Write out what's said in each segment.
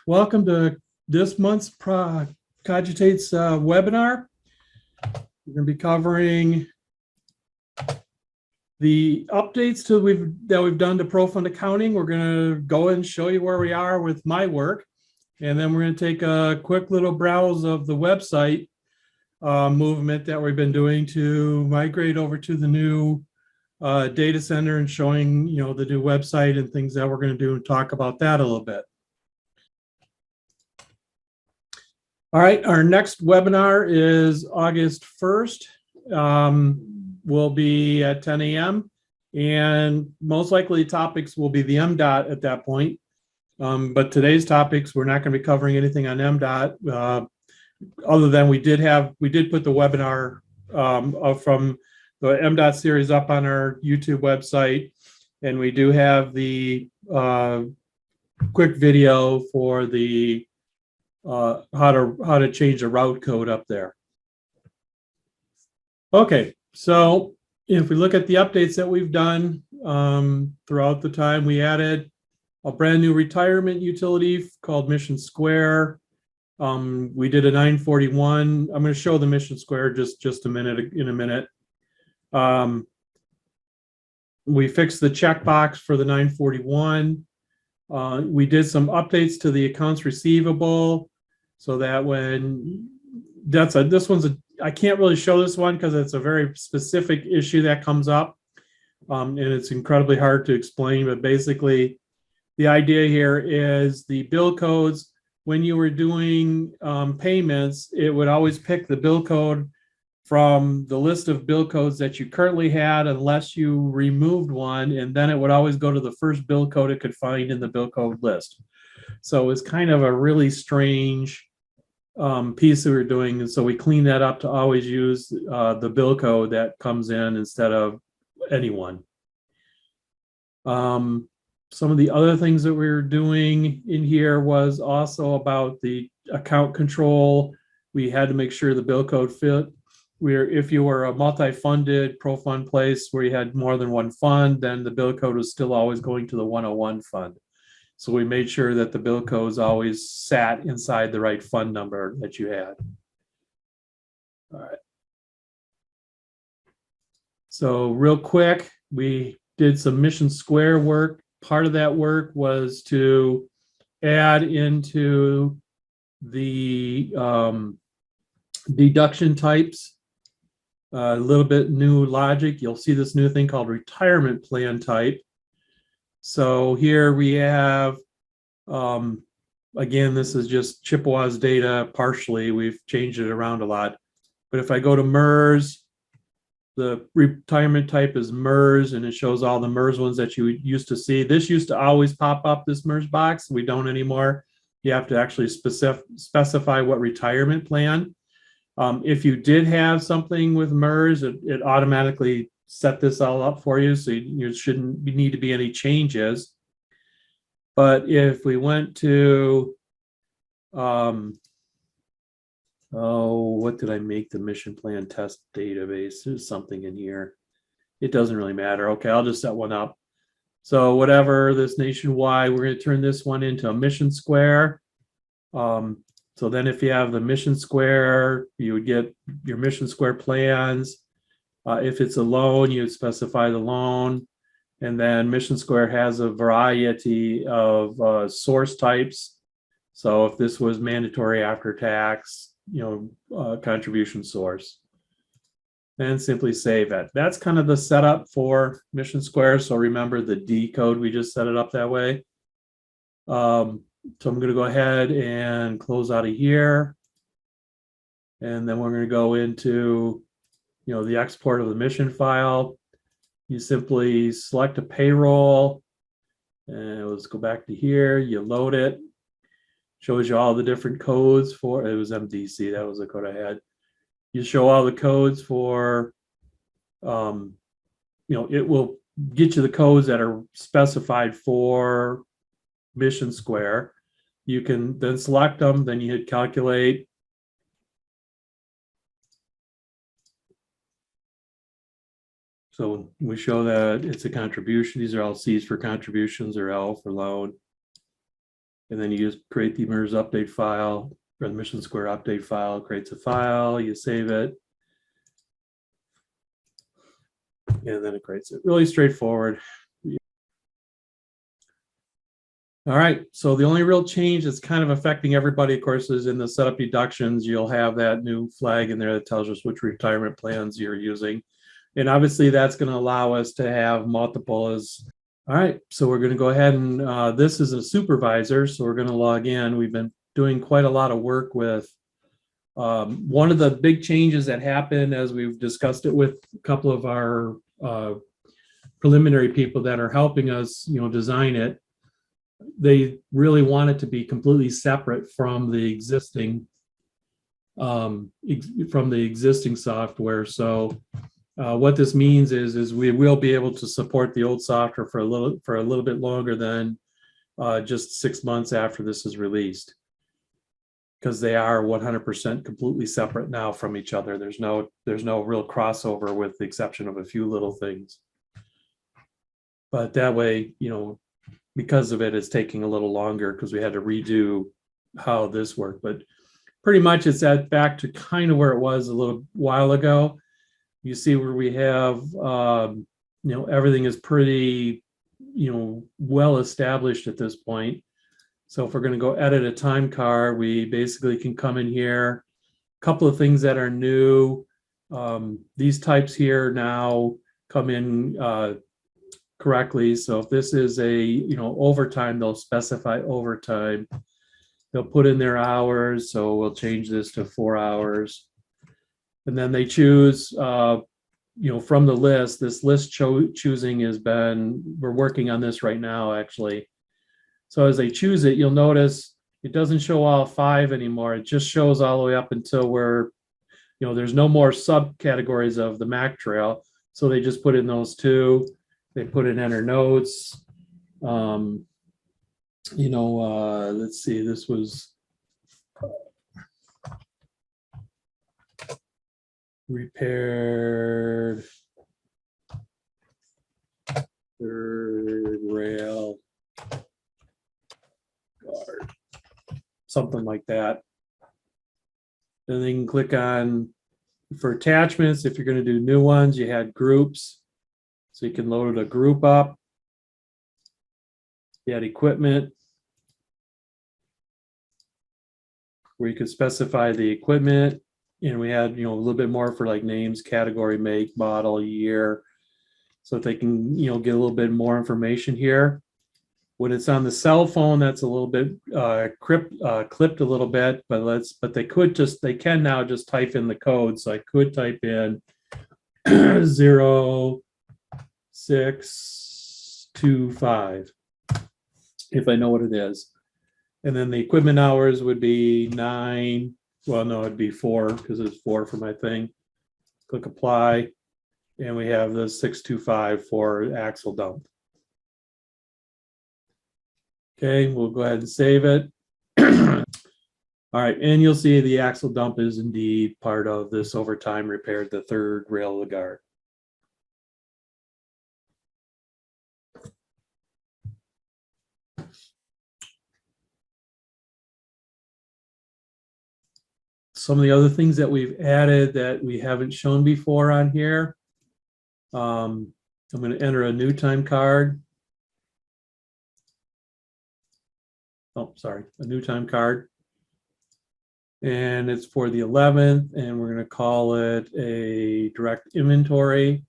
Welcome to this month's Cogitate's webinar. We're going to be covering the updates that we've done to Pro Fund Accounting. We're going to go and show you where we are with my work, and then we're going to take a quick little browse of the website movement that we've been doing to migrate over to the new data center, and showing the new website and things that we're going to do, and talk about that a little bit. All right, our next webinar is August 1st. Will be at 10 a.m. and most likely topics will be the MDOT at that point. But today's topics, we're not going to be covering anything on MDOT, other than we did put the webinar from the MDOT series up on our YouTube website, and we do have the quick video for the how to change the route code up there. Okay, so if we look at the updates that we've done throughout the time, we added a brand new retirement utility called Mission Square. We did a 941. I'm going to show the Mission Square just a minute. We fixed the checkbox for the 941. We did some updates to the accounts receivable, so that when I can't really show this one because it's a very specific issue that comes up, and it's incredibly hard to explain. But basically, the idea here is the bill codes. When you were doing payments, it would always pick the bill code from the list of bill codes that you currently had, unless you removed one, and then it would always go to the first bill code it could find in the bill code list. So it's kind of a really strange piece that we're doing, and so we clean that up to always use the bill code that comes in instead of anyone. Some of the other things that we were doing in here was also about the account control. We had to make sure the bill code fit. If you were a multi-funded Pro Fund place where you had more than one fund, then the bill code was still always going to the 101 fund. So we made sure that the bill codes always sat inside the right fund number that you had. All right. So real quick, we did some Mission Square work. Part of that work was to add into the deduction types a little bit new logic. You'll see this new thing called retirement plan type. So here we have, again, this is just Chippewa's data partially. We've changed it around a lot. But if I go to MERS, the retirement type is MERS, and it shows all the MERS ones that you used to see. This used to always pop up, this MERS box. We don't anymore. You have to actually specify what retirement plan. If you did have something with MERS, it automatically set this all up for you, so you shouldn't need to be any changes. But if we went to what did I make the mission plan test database? There's something in here. It doesn't really matter. Okay, I'll just set one up. So whatever, this nationwide, we're going to turn this one into a Mission Square. So then if you have the Mission Square, you would get your Mission Square plans. If it's a loan, you would specify the loan. And then Mission Square has a variety of source types. So if this was mandatory after tax, contribution source, and simply save it. That's kind of the setup for Mission Square. So remember the D code, we just set it up that way. So I'm going to go ahead and close out of here. And then we're going to go into, the export of the mission file. You simply select a payroll, and let's go back to here. You load it. Shows you all the different codes for, it was MDC, that was the code I had. You show all the codes for, it will get you the codes that are specified for Mission Square. You can then select them, then you hit calculate. So we show that it's a contribution. These are all C's for contributions or L for loan. And then you just create the MERS update file, or the Mission Square update file, creates a file, you save it. And then it creates it. Really straightforward. All right, so the only real change that's kind of affecting everybody, of course, is in the setup deductions. You'll have that new flag in there that tells us which retirement plans you're using. And obviously that's going to allow us to have multiple as. All right, so we're going to go ahead and this is a supervisor, so we're going to log in. We've been doing quite a lot of work with one of the big changes that happened as we've discussed it with a couple of our preliminary people that are helping us, design it. They really want it to be completely separate from the existing software. So what this means is we will be able to support the old software for a little bit longer than just 6 months after this is released, because they are 100% completely separate now from each other. There's no real crossover, with the exception of a few little things. But that way, because of it, it's taking a little longer because we had to redo how this worked. But pretty much it's back to kind of where it was a little while ago. You see where we have, everything is pretty, well established at this point. So if we're going to go edit a time card, we basically can come in here. A couple of things that are new. These types here now come in correctly. So if this is a overtime, they'll specify overtime. They'll put in their hours. So we'll change this to 4 hours. And then they choose, from the list. This list choosing we're working on this right now, actually. So as they choose it, you'll notice it doesn't show all 5 anymore. It just shows all the way up until where, there's no more subcategories of the MAC trail. So they just put in those 2. They put in enter notes. Let's see, this was repaired third rail guard, something like that. And then you can click on, for attachments, if you're going to do new ones, you had groups. So you can load a group up. You had equipment, where you could specify the equipment. And we had, a little bit more for like names, category, make, model, year. So that they can, get a little bit more information here. When it's on the cell phone, that's a little bit clipped a little bit, but they can now just type in the code. So I could type in 0625 if I know what it is. And then the equipment hours would be 9. Well, no, it'd be 4 because it's 4 for my thing. Click apply. And we have the 625 for axle dump. Okay, we'll go ahead and save it. All right, and you'll see the axle dump is indeed part of this overtime repair, the third rail of the guard. Some of the other things that we've added that we haven't shown before on here. I'm going to enter a new time card. Oh, sorry, a new time card. And it's for the 11th, and we're going to call it a direct inventory.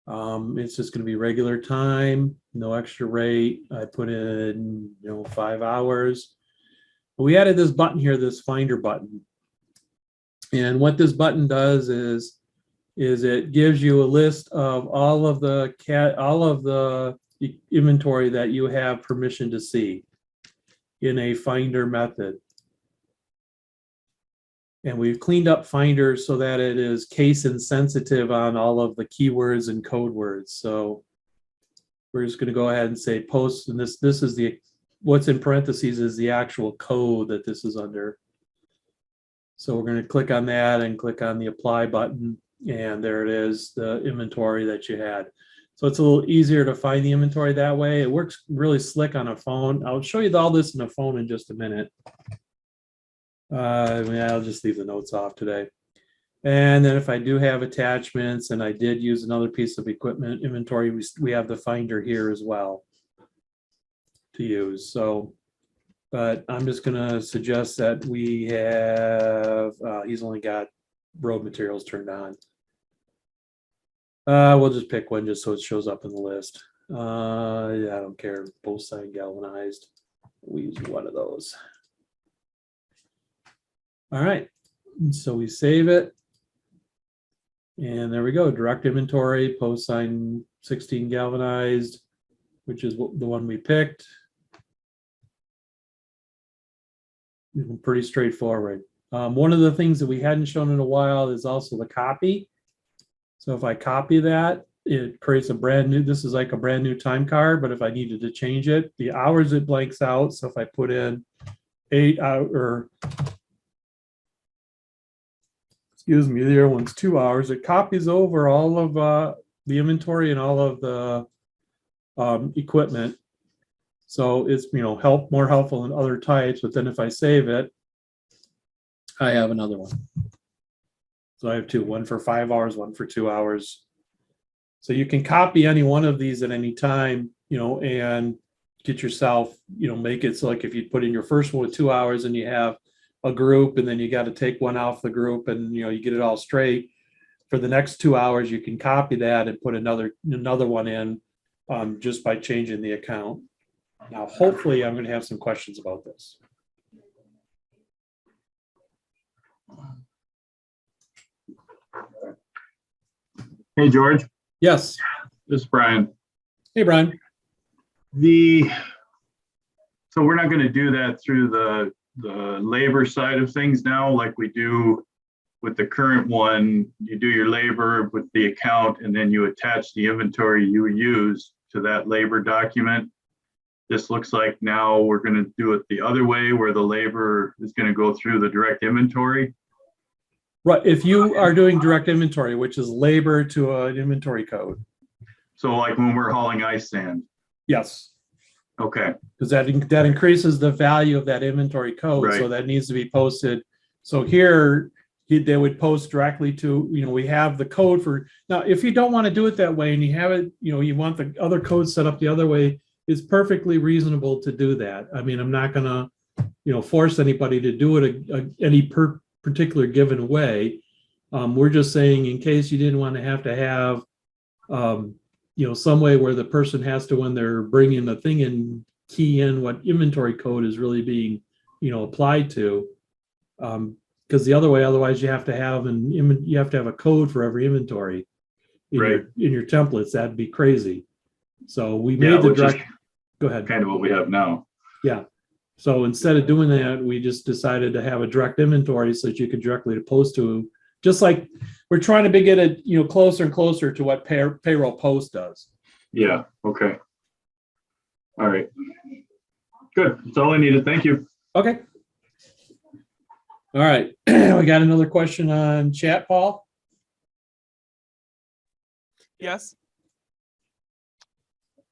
It's just going to be regular time, no extra rate. I put in, 5 hours. We added this button here, this finder button. And what this button does is it gives you a list of all of the inventory that you have permission to see in a finder method. And we've cleaned up Finder so that it is case insensitive on all of the keywords and code words. So we're just going to go ahead and say post, and this is what's in parentheses is the actual code that this is under. So we're going to click on that and click on the apply button. and there it is, the inventory that you had. So it's a little easier to find the inventory that way. It works really slick on a phone. I'll show you all this in a phone in just a minute. I'll just leave the notes off today. And then if I do have attachments and I did use another piece of equipment inventory, we have the finder here as well to use. So, but I'm just going to suggest that we have, he's only got road materials turned on. We'll just pick one just so it shows up in the list. Yeah, I don't care. Both side galvanized. We use one of those. All right. So we save it. And there we go. Direct inventory, post sign 16 galvanized, which is the one we picked. Pretty straightforward. One of the things that we hadn't shown in a while is also the copy. So if I copy that, it creates a brand new, this is like a brand new time card, but if I needed to change it, the hours it blanks out. So if I put in 8 hours, or excuse me, the other one's 2 hours, it copies over all of the inventory and all of the equipment. So it's, more helpful than other types, but then if I save it, I have another one. So I have two, one for 5 hours, one for 2 hours. So you can copy any one of these at any time, and get yourself, make it so like if you put in your first one with 2 hours and you have a group and then you got to take one off the group and, you get it all straight. For the next 2 hours, you can copy that and put another one in just by changing the account. Now, hopefully I'm going to have some questions about this. Hey, George. Yes. This is Brian. Hey, Brian. So we're not going to do that through the labor side of things now, like we do with the current one. You do your labor with the account, and then you attach the inventory you use to that labor document. This looks like now we're going to do it the other way, where the labor is going to go through the direct inventory. Right. If you are doing direct inventory, which is labor to an inventory code. So like when we're hauling ice sand. Yes. Okay. Because that increases the value of that inventory code. Right. So that needs to be posted. So here they would post directly to, we have the code for, now if you don't want to do it that way and you have it, you want the other code set up the other way, it's perfectly reasonable to do that. I mean, I'm not going to, force anybody to do it any particular given way. We're just saying in case you didn't want to have some way where the person has to, when they're bringing the thing in, key in what inventory code is really being, applied to. Because the other way, otherwise you have to have a code for every inventory in your templates. That'd be crazy. So we made the direct. Go ahead. Kind of what we have now. Yeah. So instead of doing that, we just decided to have a direct inventory so that you could directly post to, just like we're trying to get it, closer and closer to what payroll post does. Yeah. Okay. All right. Good. That's all I needed. Thank you. Okay. All right. We got another question on chat, Paul. Yes.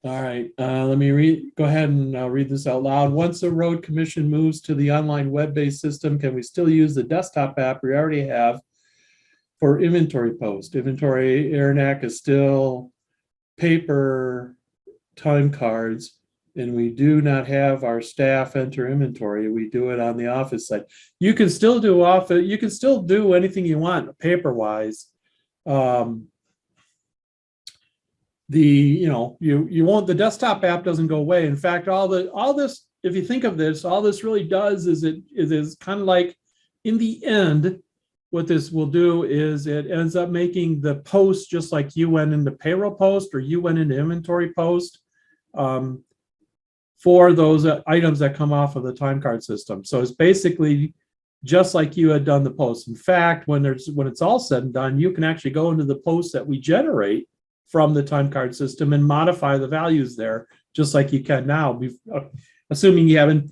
All right, let me go ahead and read this out loud. Once the road commission moves to the online web-based system, can we still use the desktop app we already have for inventory post? Inventory Aranac is still paper time cards, and we do not have our staff enter inventory. We do it on the office side. You can still do anything you want paper-wise. You won't, the desktop app doesn't go away. In fact, all this, if you think of this, all this really does is it is kind of like, in the end, what this will do is it ends up making the post just like you went into payroll post or you went into inventory post for those items that come off of the time card system. So it's basically just like you had done the post. In fact, when it's all said and done, you can actually go into the post that we generate from the time card system and modify the values there, just like you can now, assuming you haven't,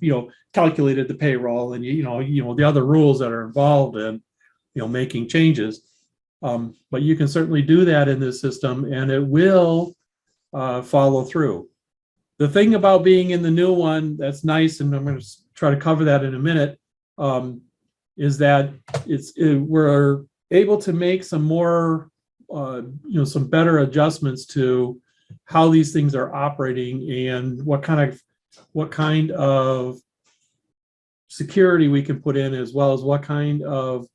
calculated the payroll and the other rules that are involved in, making changes. But you can certainly do that in this system, and it will follow through. The thing about being in the new one that's nice, and I'm going to try to cover that in a minute, is that we're able to make some more, some better adjustments to how these things are operating and what kind of security we can put in, as well as what kind of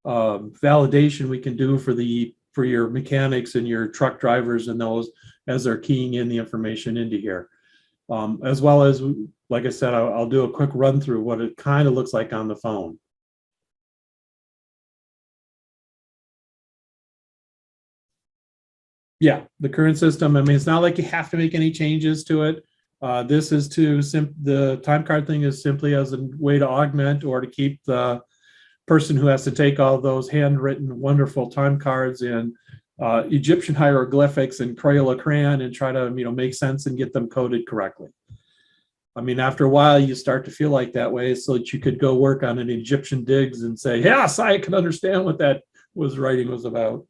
validation we can do for your mechanics and your truck drivers and those as they're keying in the information into here. As well as, like I said, I'll do a quick run through what it kind of looks like on the phone. Yeah, the current system, I mean, it's not like you have to make any changes to it. This is the time card thing is simply as a way to augment or to keep the person who has to take all those handwritten, wonderful time cards in Egyptian hieroglyphics and Crayola crayon and try to, make sense and get them coded correctly. I mean, after a while, you start to feel like that way, so that you could go work on an Egyptian digs and say, yes, I can understand what that writing was about.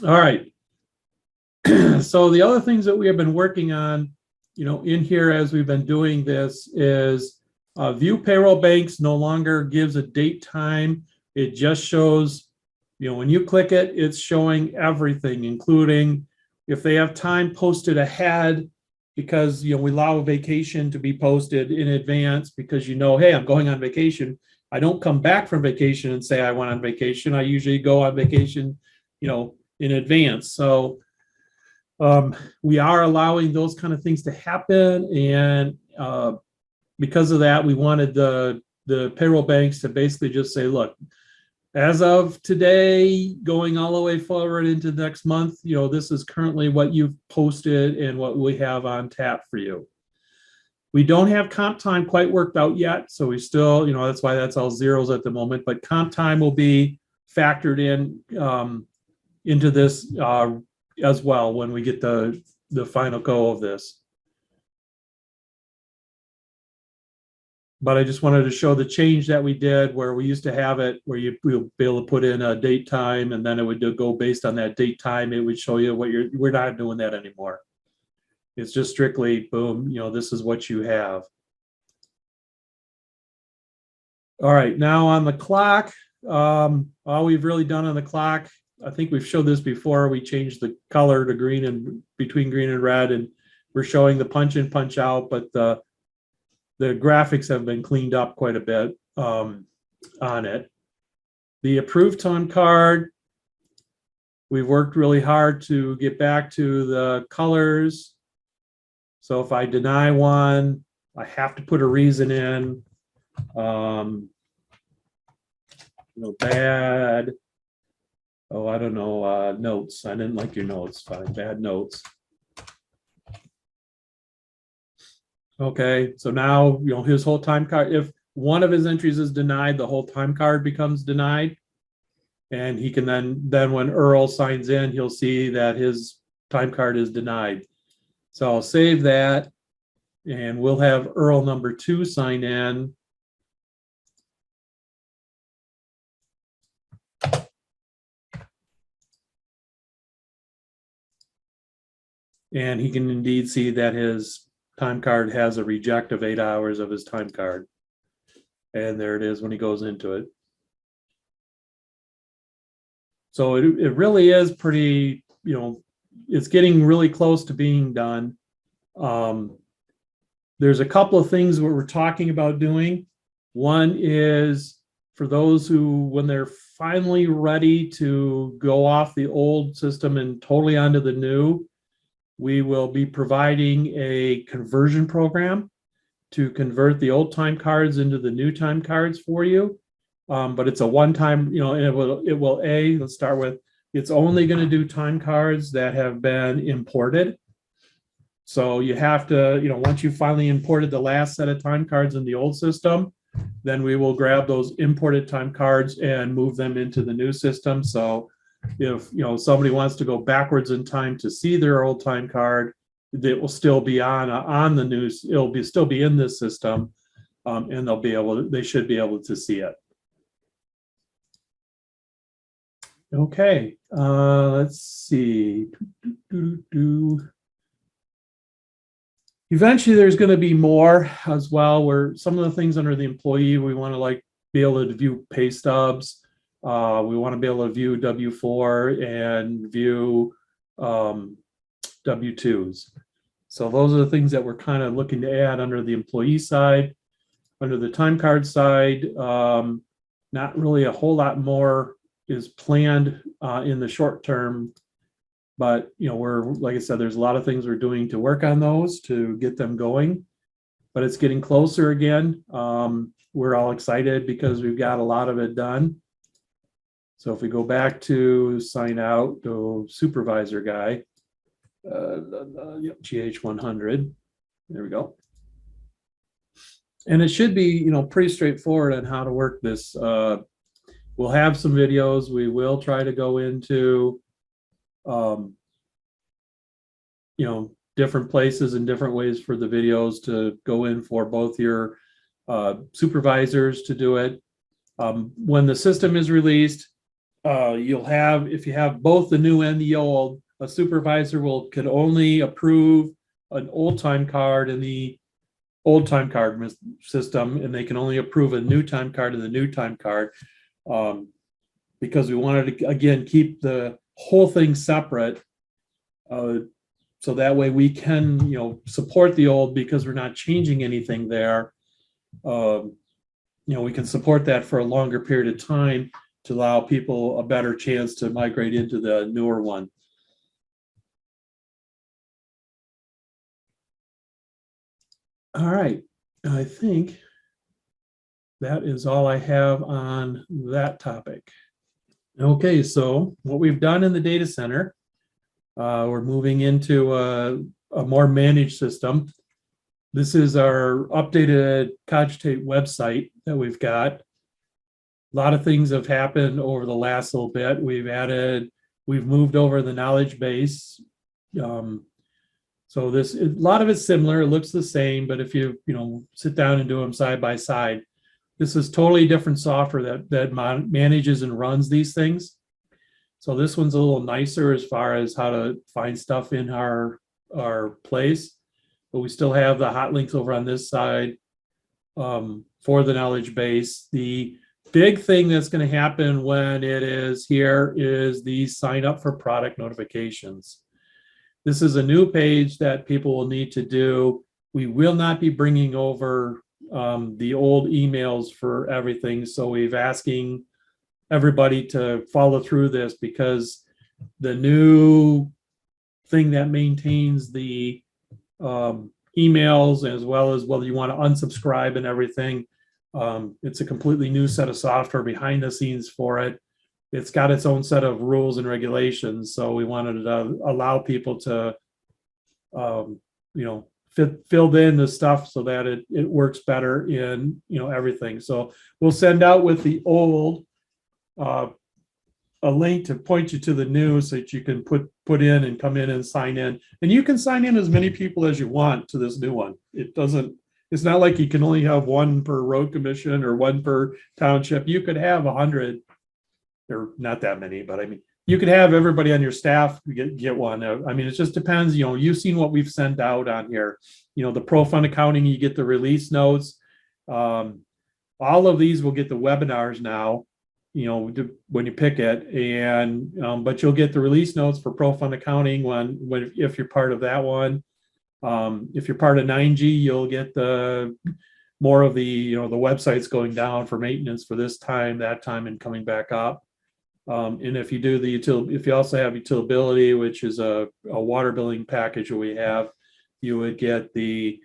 All right. So the other things that we have been working on, in here as we've been doing this is View Payroll Banks no longer gives a date time. It just shows, when you click it, it's showing everything, including if they have time posted ahead, because, we allow a vacation to be posted in advance because, hey, I'm going on vacation. I don't come back from vacation and say I went on vacation. I usually go on vacation, in advance. So we are allowing those kind of things to happen. And because of that, we wanted the payroll banks to basically just say, look, as of today, going all the way forward into next month, this is currently what you've posted and what we have on tap for you. We don't have comp time quite worked out yet. So we still, that's why that's all zeros at the moment, but comp time will be factored in into this as well when we get the final go of this. But I just wanted to show the change that we did, where we used to have it where we'll be able to put in a date time, and then it would go based on that date time. It would show you we're not doing that anymore. It's just strictly boom, this is what you have. All right, now on the clock, all we've really done on the clock, I think we've showed this before. We changed the color to green and between green and red, and we're showing the punch in, punch out, but the graphics have been cleaned up quite a bit on it. The approved time card, we've worked really hard to get back to the colors. So if I deny one, I have to put a reason in. Bad. Oh, I don't know, notes. I didn't like your notes. Fine, bad notes. Okay, so now, his whole time card, if one of his entries is denied, the whole time card becomes denied. And he can then when Earl signs in, he'll see that his time card is denied. So I'll save that, and we'll have Earl number 2 sign in. And he can indeed see that his time card has a reject of 8 hours of his time card. And there it is when he goes into it. So it really is pretty, it's getting really close to being done. There's a couple of things what we're talking about doing. One is for those who, when they're finally ready to go off the old system and totally onto the new, we will be providing a conversion program to convert the old time cards into the new time cards for you. But it's a one-time, and it will let's start with, it's only going to do time cards that have been imported. So you have to, once you finally imported the last set of time cards in the old system, then we will grab those imported time cards and move them into the new system. So if somebody wants to go backwards in time to see their old time card, it will still be on the news. It'll still be in this system, and they should be able to see it. Okay, let's see. Eventually, there's going to be more as well, where some of the things under the employee, we want to like be able to view pay stubs. We want to be able to view W-4 and view W-2s. So those are the things that we're kind of looking to add under the employee side. Under the time card side, not really a whole lot more is planned in the short term. But, you know, we're, like I said, there's a lot of things we're doing to work on those to get them going. But it's getting closer again. We're all excited because we've got a lot of it done. So if we go back to sign out, the supervisor guy, GH100, there we go. And it should be, you know, pretty straightforward on how to work this. We'll have some videos. We will try to go into, you know, different places and different ways for the videos to go in for both your supervisors to do it. When the system is released, you'll have, if you have both the new and the old, a supervisor could only approve an old time card in the old time card system, and they can only approve a new time card in the new time card, because we wanted to, again, keep the whole thing separate, so that way we can, you know, support the old because we're not changing anything there. You know, we can support that for a longer period of time to allow people a better chance to migrate into the newer one. All right, I think that is all I have on that topic. Okay, so what we've done in the data center, we're moving into a more managed system. This is our updated Cogitate website that we've got. A lot of things have happened over the last little bit. We've moved over the knowledge base. So a lot of it's similar. It looks the same, but if you sit down and do them side by side, this is totally different software that manages and runs these things. So this one's a little nicer as far as how to find stuff in our place, but we still have the hot links over on this side for the knowledge base. The big thing that's going to happen when it is here is the sign up for product notifications. This is a new page that people will need to do. We will not be bringing over the old emails for everything. So we've asking everybody to follow through this, because the new thing that maintains the emails, as well as whether you want to unsubscribe and everything, it's a completely new set of software behind the scenes for it. It's got its own set of rules and regulations. So we wanted to allow people to, filled in the stuff so that it works better in, everything. So we'll send out with the old a link to point you to the new, so that you can put in and come in and sign in. And you can sign in as many people as you want to this new one. It's not like you can only have one per road commission or one per township. You could have 100, or not that many, but I mean, you could have everybody on your staff get one. I mean, it just depends. You've seen what we've sent out on here. The pro fund accounting, you get the release notes. All of these will get the webinars now, when you pick it, and but you'll get the release notes for pro fund accounting if you're part of that one. If you're part of 9G, you'll get the more of the the websites going down for maintenance for this time, that time, and coming back up. And if you do if you also have utility, which is a water billing package that we have, you would get the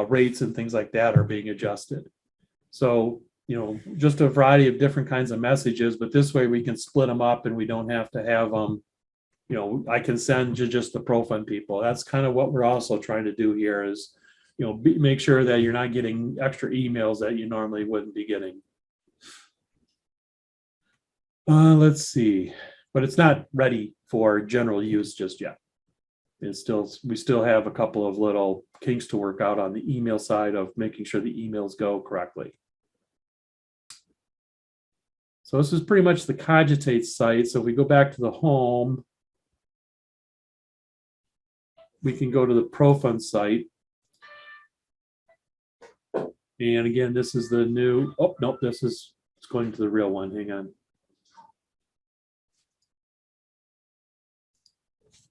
rates and things like that are being adjusted. So just a variety of different kinds of messages, but this way we can split them up and we don't have to have them. I can send you just the pro fund people. That's kind of what we're also trying to do here is, make sure that you're not getting extra emails that you normally wouldn't be getting. Let's see, but it's not ready for general use just yet. We still have a couple of little kinks to work out on the email side of making sure the emails go correctly. So this is pretty much the Cogitate site. So if we go back to the home, we can go to the ProFund site. And again, this is the new, oh, nope, it's going to the real one. Hang on.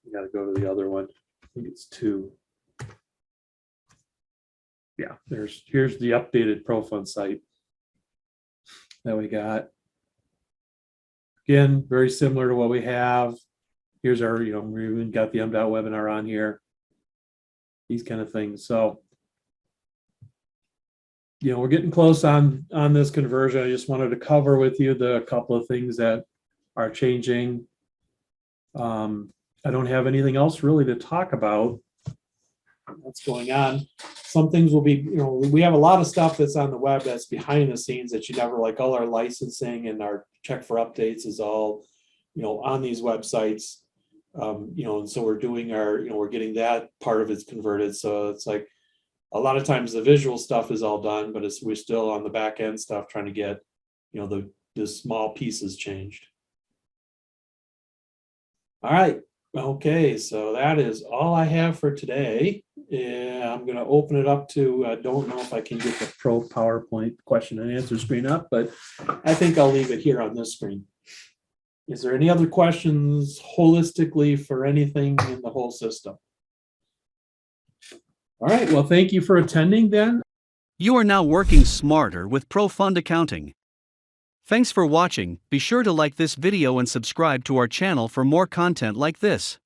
You got to go to the other one. I think it's 2. Yeah, here's the updated ProFund site that we got. Again, very similar to what we have. Here's our, we even got the MDOT webinar on here. These kind of things. So, we're getting close on this conversion. I just wanted to cover with you the couple of things that are changing. I don't have anything else really to talk about what's going on. Some things will be, we have a lot of stuff that's on the web that's behind the scenes that you never, like all our licensing and our check for updates is all, on these websites. And so we're doing we're getting that part of it's converted. So it's like a lot of times the visual stuff is all done, but we're still on the back end stuff trying to get, the small pieces changed. All right. Okay, so that is all I have for today. Yeah, I'm going to open it up to, I don't know if I can get the Pro PowerPoint question and answer screen up, but I think I'll leave it here on this screen. Is there any other questions holistically for anything in the whole system? All right, well, thank you for attending then. You are now working smarter with ProFund Accounting. Thanks for watching. Be sure to like this video and subscribe to our channel for more content like this.